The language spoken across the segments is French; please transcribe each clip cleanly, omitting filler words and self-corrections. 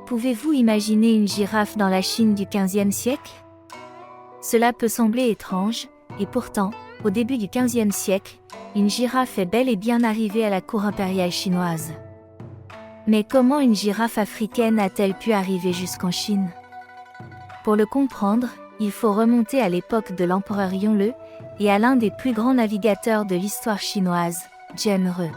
Pouvez-vous imaginer une girafe dans la Chine du XVe siècle? Cela peut sembler étrange, et pourtant, au début du XVe siècle, une girafe est bel et bien arrivée à la cour impériale chinoise. Mais comment une girafe africaine a-t-elle pu arriver jusqu'en Chine? Pour le comprendre, il faut remonter à l'époque de l'empereur Yongle et à l'un des plus grands navigateurs de l'histoire chinoise, Zhen-He.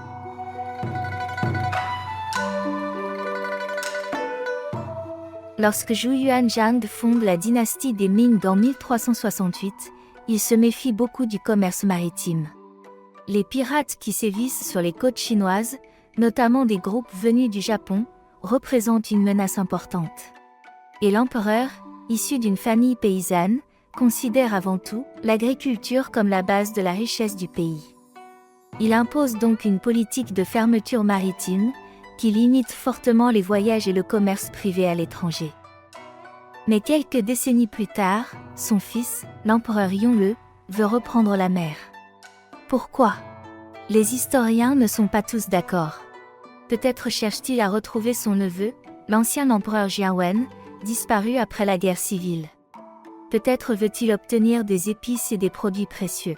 Lorsque Zhu Yuanzhang fonde la dynastie des Ming en 1368, il se méfie beaucoup du commerce maritime. Les pirates qui sévissent sur les côtes chinoises, notamment des groupes venus du Japon, représentent une menace importante. Et l'empereur, issu d'une famille paysanne, considère avant tout l'agriculture comme la base de la richesse du pays. Il impose donc une politique de fermeture maritime, qui limite fortement les voyages et le commerce privé à l'étranger. Mais quelques décennies plus tard, son fils, l'empereur Yongle, veut reprendre la mer. Pourquoi? Les historiens ne sont pas tous d'accord. Peut-être cherche-t-il à retrouver son neveu, l'ancien empereur Jianwen, disparu après la guerre civile. Peut-être veut-il obtenir des épices et des produits précieux.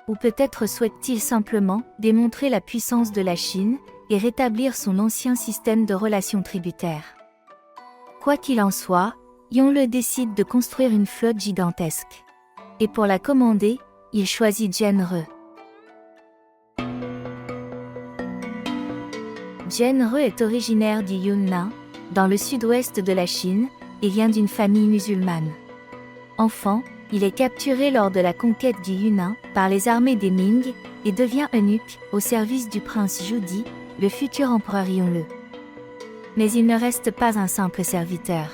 Ou peut-être souhaite-t-il simplement démontrer la puissance de la Chine et rétablir son ancien système de relations tributaires. Quoi qu'il en soit, Yongle décide de construire une flotte gigantesque. Et pour la commander, il choisit Zhen-He. Zhen-He est originaire du Yunnan, dans le sud-ouest de la Chine, et vient d'une famille musulmane. Enfant, il est capturé lors de la conquête du Yunnan par les armées des Ming et devient eunuque au service du prince Zhu, le futur empereur Yongle. Mais il ne reste pas un simple serviteur.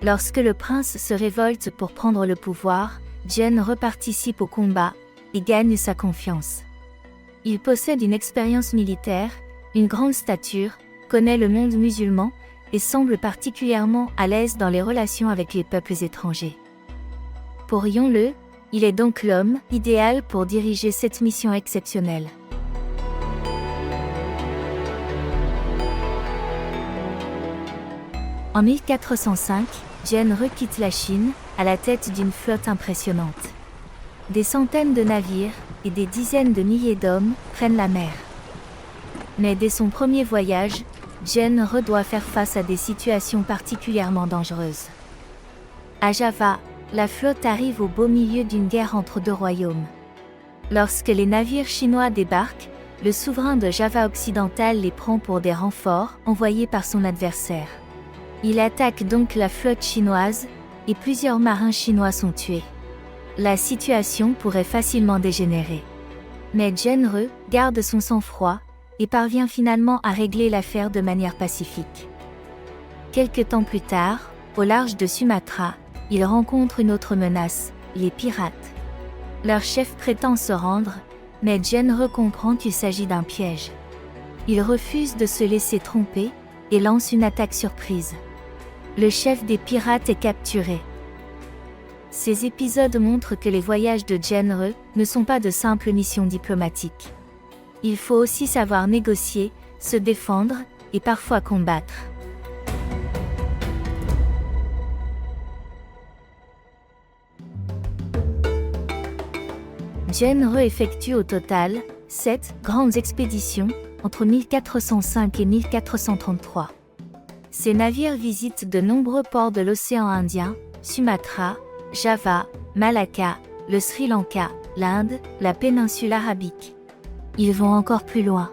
Lorsque le prince se révolte pour prendre le pouvoir, Zhen-He participe au combat et gagne sa confiance. Il possède une expérience militaire, une grande stature, connaît le monde musulman et semble particulièrement à l'aise dans les relations avec les peuples étrangers. Pour Yongle, il est donc l'homme idéal pour diriger cette mission exceptionnelle. En 1405, Zhen-He quitte la Chine, à la tête d'une flotte impressionnante. Des centaines de navires et des dizaines de milliers d'hommes prennent la mer. Mais dès son premier voyage, Zhen-He doit faire face à des situations particulièrement dangereuses. À Java, la flotte arrive au beau milieu d'une guerre entre deux royaumes. Lorsque les navires chinois débarquent, le souverain de Java occidental les prend pour des renforts envoyés par son adversaire. Il attaque donc la flotte chinoise, et plusieurs marins chinois sont tués. La situation pourrait facilement dégénérer. Mais Zhen-He garde son sang-froid, et parvient finalement à régler l'affaire de manière pacifique. Quelque temps plus tard, au large de Sumatra, il rencontre une autre menace, les pirates. Leur chef prétend se rendre, mais Zhen-He comprend qu'il s'agit d'un piège. Il refuse de se laisser tromper, et lance une attaque surprise. Le chef des pirates est capturé. Ces épisodes montrent que les voyages de Zhen-He ne sont pas de simples missions diplomatiques. Il faut aussi savoir négocier, se défendre, et parfois combattre. Zhen-He effectue au total 7 grandes expéditions entre 1405 et 1433. Ces navires visitent de nombreux ports de l'océan Indien, Sumatra, Java, Malacca, le Sri Lanka, l'Inde, la péninsule arabique. Ils vont encore plus loin.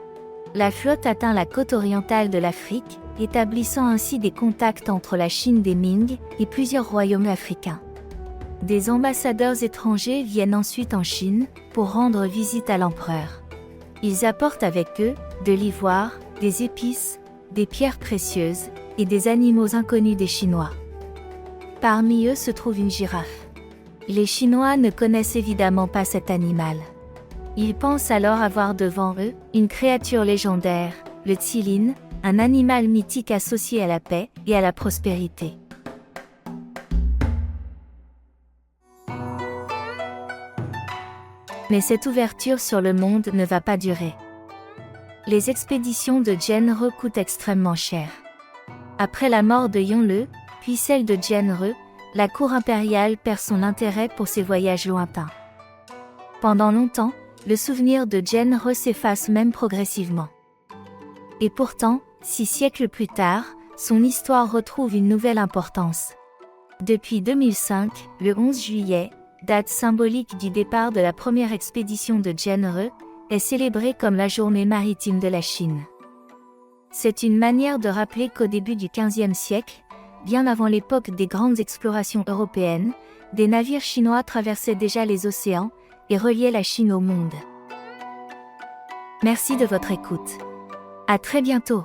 La flotte atteint la côte orientale de l'Afrique, établissant ainsi des contacts entre la Chine des Ming et plusieurs royaumes africains. Des ambassadeurs étrangers viennent ensuite en Chine pour rendre visite à l'empereur. Ils apportent avec eux de l'ivoire, des épices, des pierres précieuses et des animaux inconnus des Chinois. Parmi eux se trouve une girafe. Les Chinois ne connaissent évidemment pas cet animal. Ils pensent alors avoir devant eux une créature légendaire, le Tsilin, un animal mythique associé à la paix et à la prospérité. Mais cette ouverture sur le monde ne va pas durer. Les expéditions de Zhen-He coûtent extrêmement cher. Après la mort de Yongle, puis celle de Genre, la cour impériale perd son intérêt pour ces voyages lointains. Pendant longtemps, le souvenir de Genre s'efface même progressivement. Et pourtant, 6 siècles plus tard, son histoire retrouve une nouvelle importance. Depuis 2005, le 11 juillet, date symbolique du départ de la première expédition de Genre, est célébrée comme la journée maritime de la Chine. C'est une manière de rappeler qu'au début du XVe siècle, bien avant l'époque des grandes explorations européennes, des navires chinois traversaient déjà les océans et reliaient la Chine au monde. Merci de votre écoute. À très bientôt.